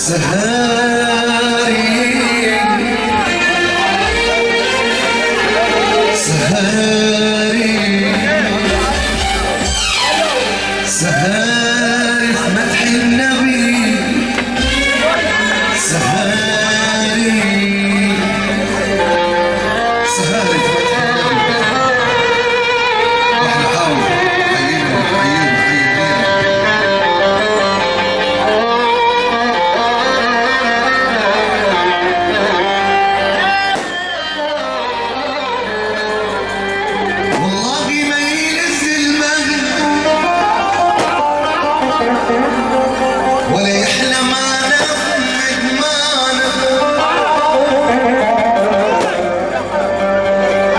سهاري في مدح النبي سهاري سهاري في مدح النبي واحنا حاول حيينا وحيينا ولا يحلم على مجمعنا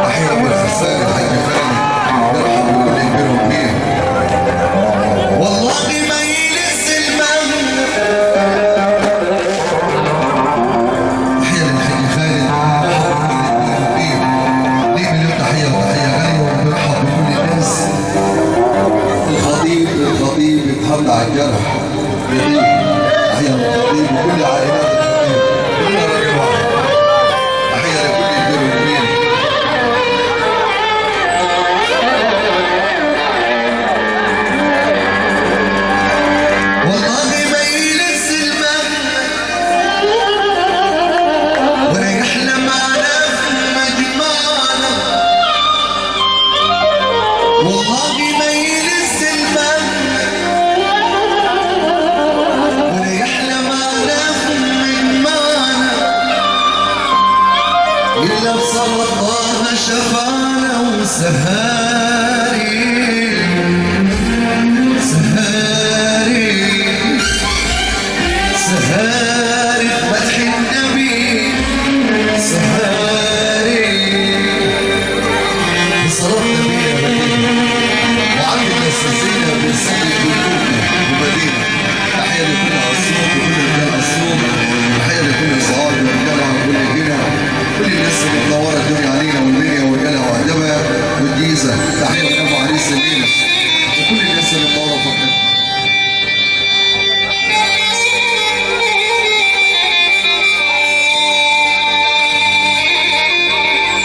أحيا بالخسارة الحاج فاني يرحم واللي يكبرهم بيه والله ما يلس المغنى أحيا للحاج خالد يرحم واللي يكبرهم بيه ليه مليون تحية وتحية غالية وبيرحب بكل الناس الخطيب يتحط على الجرح تحية للخطيب وكل عائلات الخطيب كلنا راجل واحد تحية لكل كبير وكبير والله ما يلس المغنى ولا يحلم على مجمعنا والله ما يلس المغنى إلا بصلاة الله شفانا وسهاري سهاري سهاري مدح النبي سهاري بصلاة النبي وعند الأساسية بنصلي قلوبنا ومدينة تحية لكل عصوم وكل رجال عصوم تحية لكل صحابي ورجال على كل جنة كل الناس اللي منوره الدنيا علينا والدنيا ورجالها وأدبها والجيزة تحية لأبو عريس الليلة وكل الناس اللي منوره فرحتنا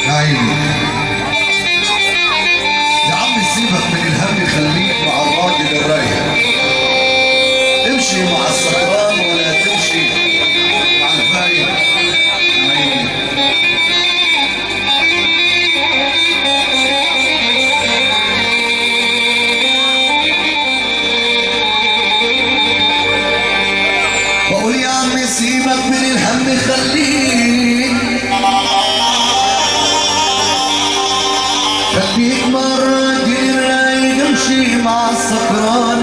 يا عيني يا عم سيبك من الهم خليك مع الراجل الرايق امشي مع السكران ولا تمشي مع الفايق يا عيني بقول يا عم سيبك من الهم خليك مع الراجل الرايق امشي مع السكران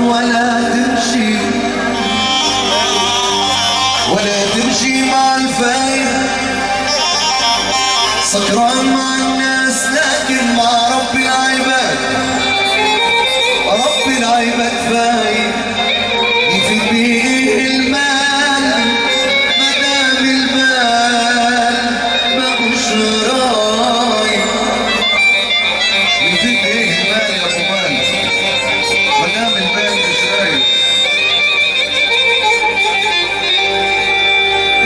ولا تمشي مع الفايق سكران مع الناس لكن مع رب العباد فايق يفيد بيه المال مدام البال ماهوش رايق يفيد بيه المال يا ابو مال مدام البال مش رايق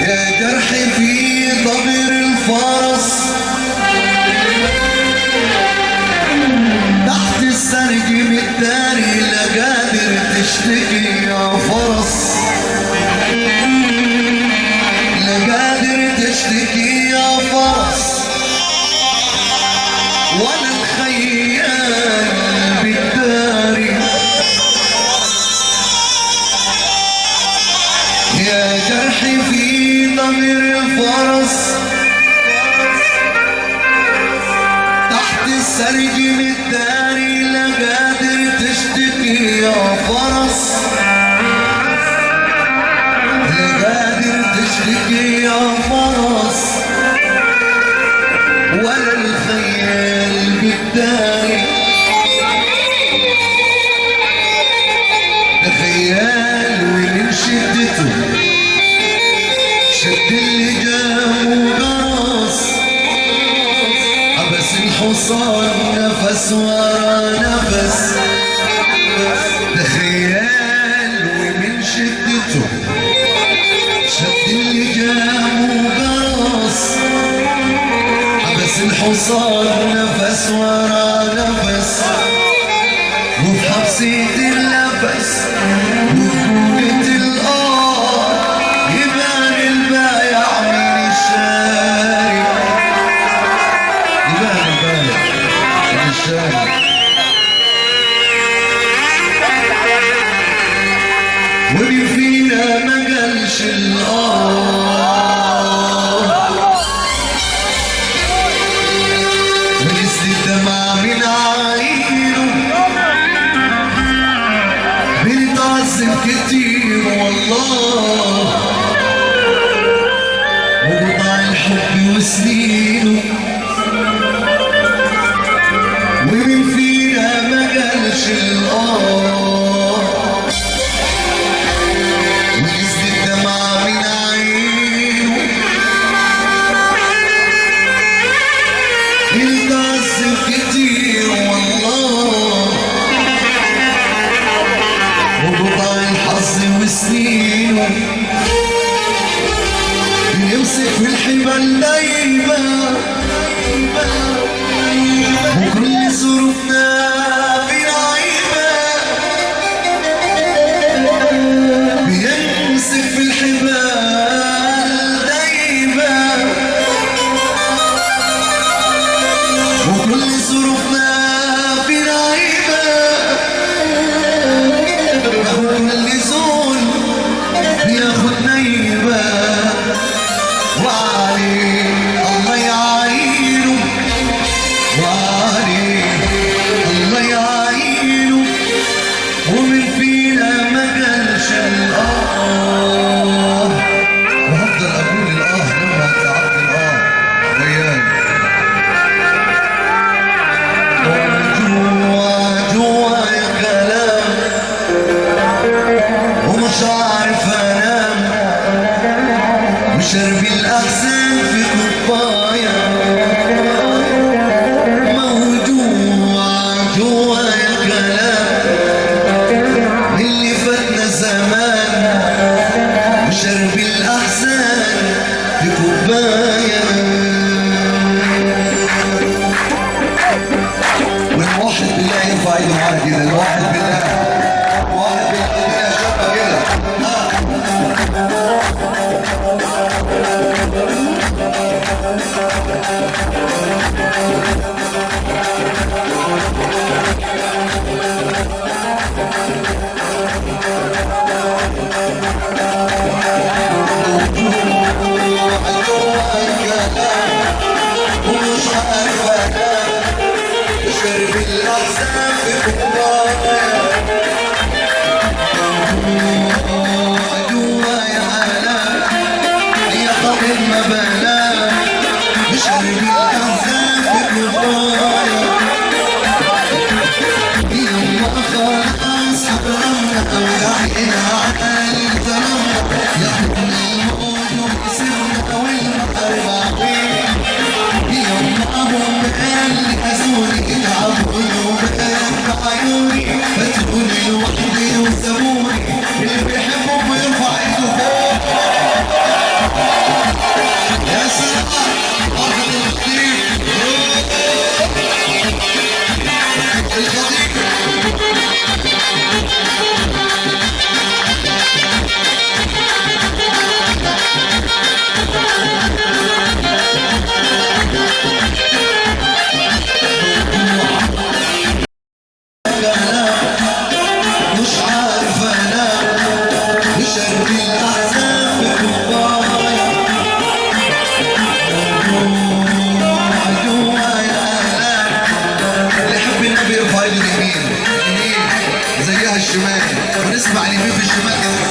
يا جرحي في ضمير الفرس تحت السرج الداري لا قادر تشتكي يا فرس لا قادر تشتكي يا فرس ولا الخيال بالداري يا جرحي في ضمير الفرس تحت السرج الداري لا قادر تشتكي يا فرس لا قادر تشتكي يا فرس ولا الخيال بالداري ده خيال ومن شدته شد اللي جاب وقرص حبس الحصان نفس ورا نفس ده خيال ومن شدته شد وفوقة الآه يبان البايع من الشاري، يبان البايع من الشاري. ومن فينا ما قالش ونزل الدمع من عينه، بنتعذب كتير والله، وقطع الحب وسنينه. ومن فينا ما قالش كتير والله، وقطع الحظ وسنينه. بنمسك في الحبال دايما وكل ظروفنا بنعيبها. بنمسك في الحبال دايما وكل ظروفنا بنعيبها. كل زول بياخد نايبة، وعليه الله يعينه، وعليه الله يعينه. ومن فينا ما قالش وهفضل اقول لما تعبت وياي. جوايا كلام ومش عارف انام، وشربي الاحزان في كوبايه. موجوع جوايا كلام اللي فاتنا زمان، وشربي الاحزان في كوبايه. والواحد بالله يرفع ايده معانا كده، الواحد بالله، واحد بالله شابه كده. ومش عارف انام، شرب الأحزان في كوباية. جوايا عالم يا طبيب ما بنام، شرب الأحزان في كوباية. يما خلاص حرمنا ويعينا على الظلمنا، يحكم الموت ويسيبنا والبحر بعيد. يما أبو قال أزوري العبوني بعيوني، فتقولي لوحدي وسابوني. اللي بيحبوا بيرفع ايده فوق. يا سلام أخذ الخطيب الخطيب. مش عارف انام، بشرب الاحزان في كوبايه. جوايا الام اللي يحب النبي يرفع ايده اليمين، اليمين زيها الشمال، ونسمع اليمين في الشمال كده.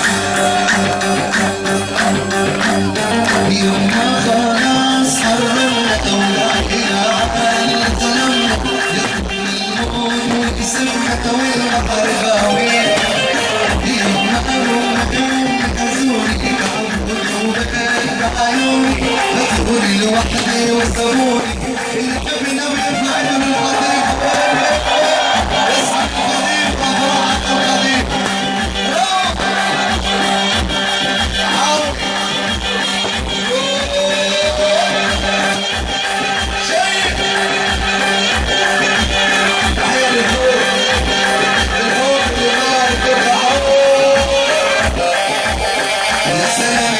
يما خلاص حرمنا اولادنا على الظلمنا، يحكم الموت ويسيبنا والبحر غاوي. يما اروح ازوري العبوني وبكاء بعيوني، فتقولي لوحدي وسابوني. اللي يحب النبي يرفع ايده للخطيب. اسمع الخطيب افراح الخطيب. تحية للفوق، الفوق اللي ما ترفعوه. سلام